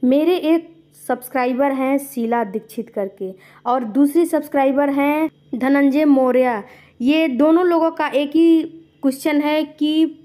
मेरे एक सब्सक्राइबर हैं शीला दीक्षित करके, और दूसरी सब्सक्राइबर हैं धनंजय मौर्य। ये दोनों लोगों का एक ही क्वेश्चन है कि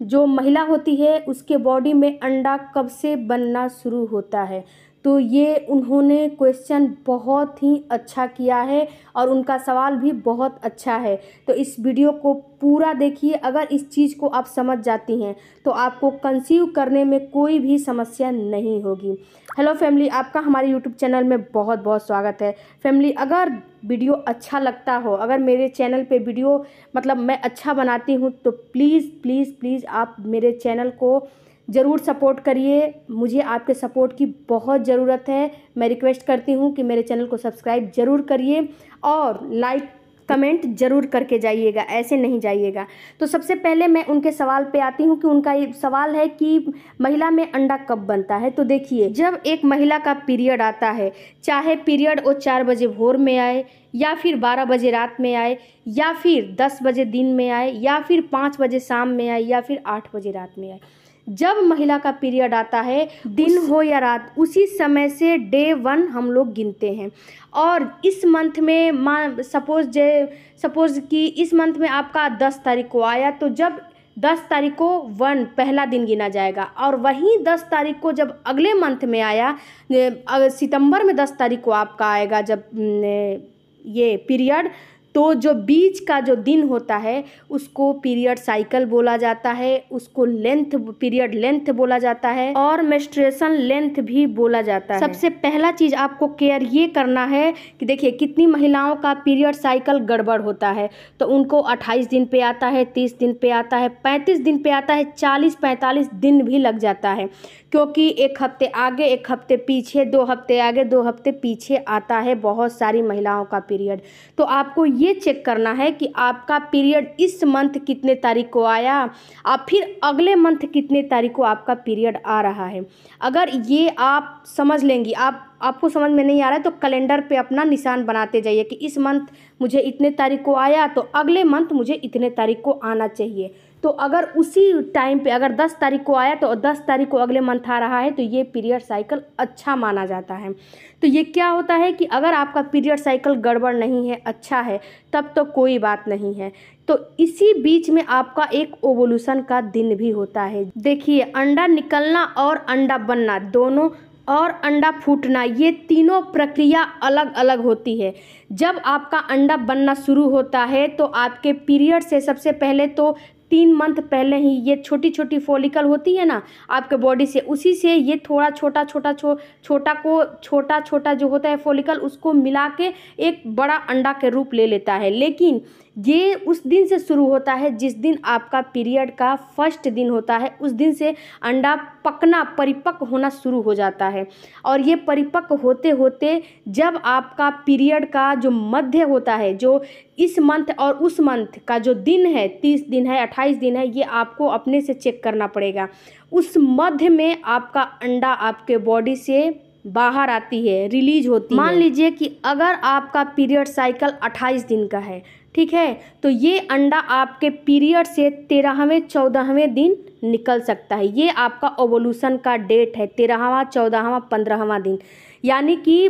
जो महिला होती है उसके बॉडी में अंडा कब से बनना शुरू होता है। तो ये उन्होंने क्वेश्चन बहुत ही अच्छा किया है और उनका सवाल भी बहुत अच्छा है। तो इस वीडियो को पूरा देखिए। अगर इस चीज़ को आप समझ जाती हैं तो आपको कंसीव करने में कोई भी समस्या नहीं होगी। हेलो फैमिली, आपका हमारे यूट्यूब चैनल में बहुत बहुत स्वागत है। फैमिली, अगर वीडियो अच्छा लगता हो, अगर मेरे चैनल पे वीडियो मैं अच्छा बनाती हूँ, तो प्लीज़ प्लीज़ प्लीज़ आप मेरे चैनल को ज़रूर सपोर्ट करिए। मुझे आपके सपोर्ट की बहुत ज़रूरत है। मैं रिक्वेस्ट करती हूँ कि मेरे चैनल को सब्सक्राइब ज़रूर करिए और लाइक कमेंट ज़रूर करके जाइएगा, ऐसे नहीं जाइएगा। तो सबसे पहले मैं उनके सवाल पे आती हूँ कि उनका ये सवाल है कि महिला में अंडा कब बनता है। तो देखिए, जब एक महिला का पीरियड आता है, चाहे पीरियड वो 4 बजे भोर में आए, या फिर 12 बजे रात में आए, या फिर 10 बजे दिन में आए, या फिर 5 बजे शाम में आए, या फिर 8 बजे रात में आए, जब महिला का पीरियड आता है, दिन हो या रात, उसी समय से डे 1 हम लोग गिनते हैं। और इस मंथ में सपोज कि इस मंथ में आपका 10 तारीख को आया, तो जब 10 तारीख को 1 पहला दिन गिना जाएगा। और वहीं 10 तारीख को जब अगले मंथ में आया, सितंबर में 10 तारीख को आपका आएगा जब ये पीरियड, तो जो बीच का जो दिन होता है उसको पीरियड साइकिल बोला जाता है, उसको पीरियड लेंथ बोला जाता है, और मेंस्ट्रुएशन लेंथ भी बोला जाता है। सबसे पहला चीज़ आपको केयर ये करना है कि देखिए, कितनी महिलाओं का पीरियड साइकिल गड़बड़ होता है। तो उनको 28 दिन पे आता है, 30 दिन पे आता है, 35 दिन पे आता है, 40-45 दिन भी लग जाता है, क्योंकि एक हफ्ते आगे एक हफ्ते पीछे, 2 हफ्ते आगे 2 हफ्ते पीछे आता है बहुत सारी महिलाओं का पीरियड। तो आपको ये चेक करना है कि आपका पीरियड इस मंथ कितने तारीख को आया, आप फिर अगले मंथ कितने तारीख को आपका पीरियड आ रहा है। अगर ये आप समझ लेंगी, आपको समझ में नहीं आ रहा है, तो कैलेंडर पे अपना निशान बनाते जाइए कि इस मंथ मुझे इतने तारीख को आया, तो अगले मंथ मुझे इतने तारीख को आना चाहिए। तो अगर उसी टाइम पे अगर 10 तारीख को आया, तो 10 तारीख को अगले मंथ आ रहा है, तो ये पीरियड साइकिल अच्छा माना जाता है। तो ये क्या होता है कि अगर आपका पीरियड साइकिल गड़बड़ नहीं है, अच्छा है, तब तो कोई बात नहीं है। तो इसी बीच में आपका एक ओवुलेशन का दिन भी होता है। देखिए, अंडा निकलना और अंडा बनना दोनों, और अंडा फूटना, ये तीनों प्रक्रिया अलग अलग होती है। जब आपका अंडा बनना शुरू होता है, तो आपके पीरियड से सबसे पहले तो 3 मंथ पहले ही ये छोटी छोटी फॉलिकल होती है ना आपके बॉडी से, उसी से ये थोड़ा छोटा जो होता है फॉलिकल, उसको मिला के एक बड़ा अंडा के रूप ले लेता है। लेकिन ये उस दिन से शुरू होता है जिस दिन आपका पीरियड का फर्स्ट दिन होता है, उस दिन से अंडा पकना, परिपक्व होना शुरू हो जाता है। और ये परिपक्व होते होते जब आपका पीरियड का जो मध्य होता है, जो इस मंथ और उस मंथ का जो दिन है, 30 दिन है, 28 दिन है, ये आपको अपने से चेक करना पड़ेगा। उस मध्य में आपका अंडा आपके बॉडी से बाहर आती है, रिलीज होती है। मान लीजिए कि अगर आपका पीरियड साइकिल 28 दिन का है, ठीक है, तो ये अंडा आपके पीरियड से 13वें 14वें दिन निकल सकता है। ये आपका ओवुलेशन का डेट है, 13वां 14वां 15वां दिन, यानी कि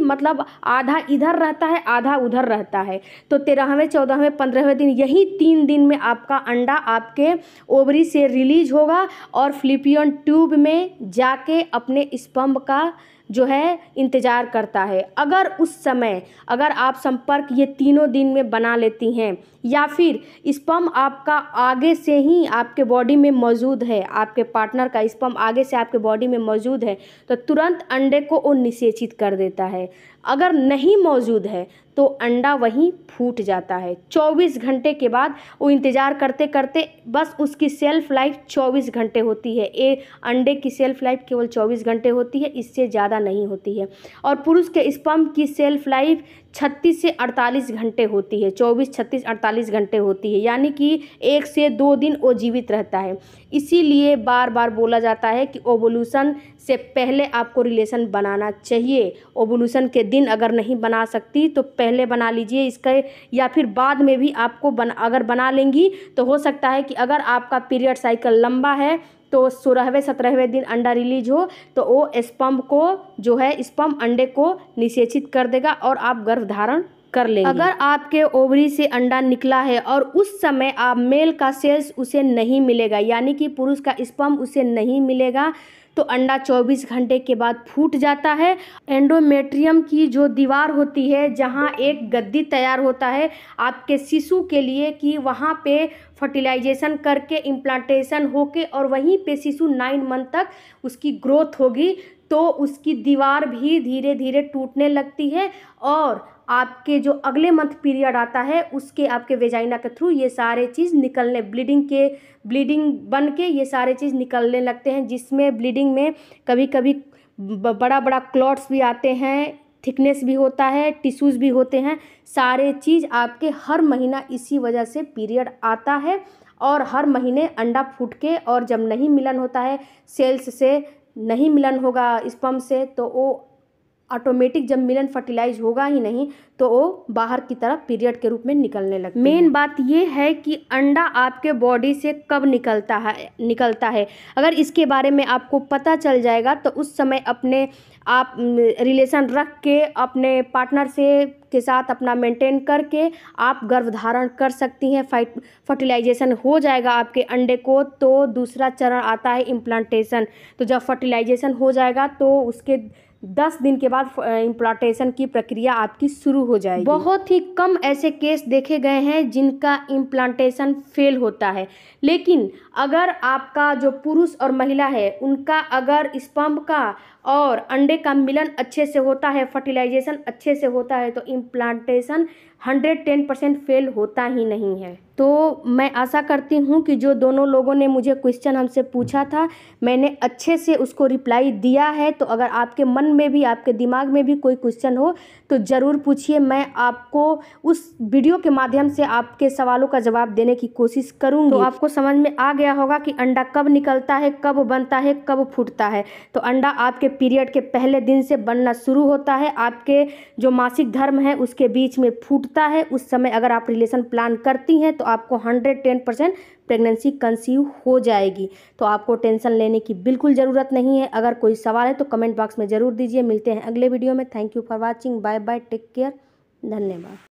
आधा इधर रहता है, आधा उधर रहता है। तो 13वें 14वें 15वें दिन, यही 3 दिन में आपका अंडा आपके ओवरी से रिलीज होगा और फैलोपियन ट्यूब में जाके अपने स्पर्म का जो है इंतज़ार करता है। अगर उस समय अगर आप संपर्क ये तीनों दिन में बना लेती हैं, या फिर स्पर्म आपका आगे से ही आपके बॉडी में मौजूद है, आपके पार्टनर का स्पर्म आगे से आपके बॉडी में मौजूद है, तो तुरंत अंडे को वो निषेचित कर देता है। अगर नहीं मौजूद है तो अंडा वहीं फूट जाता है। 24 घंटे के बाद वो इंतज़ार करते करते, बस उसकी सेल्फ लाइफ 24 घंटे होती है। ये अंडे की सेल्फ लाइफ केवल 24 घंटे होती है, इससे ज़्यादा नहीं होती है। और पुरुष के स्पर्म की सेल्फ लाइफ 36 से 48 घंटे होती है, 24, 36, 48 घंटे होती है, यानी कि 1 से 2 दिन वो जीवित रहता है। इसीलिए बार बार बोला जाता है कि ओवुलेशन से पहले आपको रिलेशन बनाना चाहिए। ओवुलेशन के दिन अगर नहीं बना सकती तो पहले बना लीजिए इसका, या फिर बाद में भी आपको अगर बना लेंगी तो हो सकता है कि अगर आपका पीरियड साइकिल लंबा है तो 16वें 17वें दिन अंडा रिलीज हो तो वो स्पर्म को जो है स्पर्म अंडे को निषेचित कर देगा और आप गर्भधारण कर लेंगे। अगर आपके ओवरी से अंडा निकला है और उस समय आप मेल का सेल्स उसे नहीं मिलेगा, यानी कि पुरुष का स्पर्म उसे नहीं मिलेगा, तो अंडा 24 घंटे के बाद फूट जाता है। एंडोमेट्रियम की जो दीवार होती है, जहां एक गद्दी तैयार होता है आपके शिशु के लिए कि वहां पे फर्टिलाइजेशन करके इम्प्लांटेशन होके और वहीं पे शिशु 9 मंथ तक उसकी ग्रोथ होगी, तो उसकी दीवार भी धीरे धीरे टूटने लगती है और आपके जो अगले मंथ पीरियड आता है उसके आपके वेजाइना के थ्रू ये सारे चीज़ निकलने ब्लीडिंग बन के ये सारे चीज़ निकलने लगते हैं, जिसमें ब्लीडिंग में कभी कभी बड़ा बड़ा क्लॉट्स भी आते हैं, थिकनेस भी होता है, टिश्यूज़ भी होते हैं। सारे चीज़ आपके हर महीना इसी वजह से पीरियड आता है और हर महीने अंडा फूट के, और जब नहीं मिलन होता है सेल्स से, नहीं मिलन होगा स्पर्म से, तो वो ऑटोमेटिक जब मिलन फर्टिलाइज होगा ही नहीं तो वो बाहर की तरफ पीरियड के रूप में निकलने लगता है। मेन बात ये है कि अंडा आपके बॉडी से कब निकलता है। अगर इसके बारे में आपको पता चल जाएगा तो उस समय अपने आप रिलेशन रख के अपने पार्टनर से के साथ अपना मेंटेन करके आप गर्भधारण कर सकती हैं। फर्टिलाइजेशन हो जाएगा आपके अंडे को, तो दूसरा चरण आता है इम्प्लांटेशन। तो जब फर्टिलाइजेशन हो जाएगा तो उसके 10 दिन के बाद इम्प्लांटेशन की प्रक्रिया आपकी शुरू हो जाएगी। बहुत ही कम ऐसे केस देखे गए हैं जिनका इम्प्लांटेशन फेल होता है, लेकिन अगर आपका जो पुरुष और महिला है उनका अगर स्पर्म का और अंडे का मिलन अच्छे से होता है, फर्टिलाइजेशन अच्छे से होता है, तो इम्प्लांटेशन 110% फेल होता ही नहीं है। तो मैं आशा करती हूँ कि जो दोनों लोगों ने मुझे क्वेश्चन हमसे पूछा था मैंने अच्छे से उसको रिप्लाई दिया है। तो अगर आपके मन में भी, आपके दिमाग में भी कोई क्वेश्चन हो तो ज़रूर पूछिए, मैं आपको उस वीडियो के माध्यम से आपके सवालों का जवाब देने की कोशिश करूँगी। तो आपको समझ में आ गया होगा कि अंडा कब निकलता है, कब बनता है, कब फूटता है। तो अंडा आपके पीरियड के पहले दिन से बनना शुरू होता है, आपके जो मासिक धर्म है उसके बीच में फूटता है। उस समय अगर आप रिलेशन प्लान करती हैं तो आपको 110% प्रेगनेंसी कंसीव हो जाएगी। तो आपको टेंशन लेने की बिल्कुल ज़रूरत नहीं है। अगर कोई सवाल है तो कमेंट बॉक्स में ज़रूर दीजिए। मिलते हैं अगले वीडियो में। Thank you for watching. Bye bye, take care, धन्यवाद।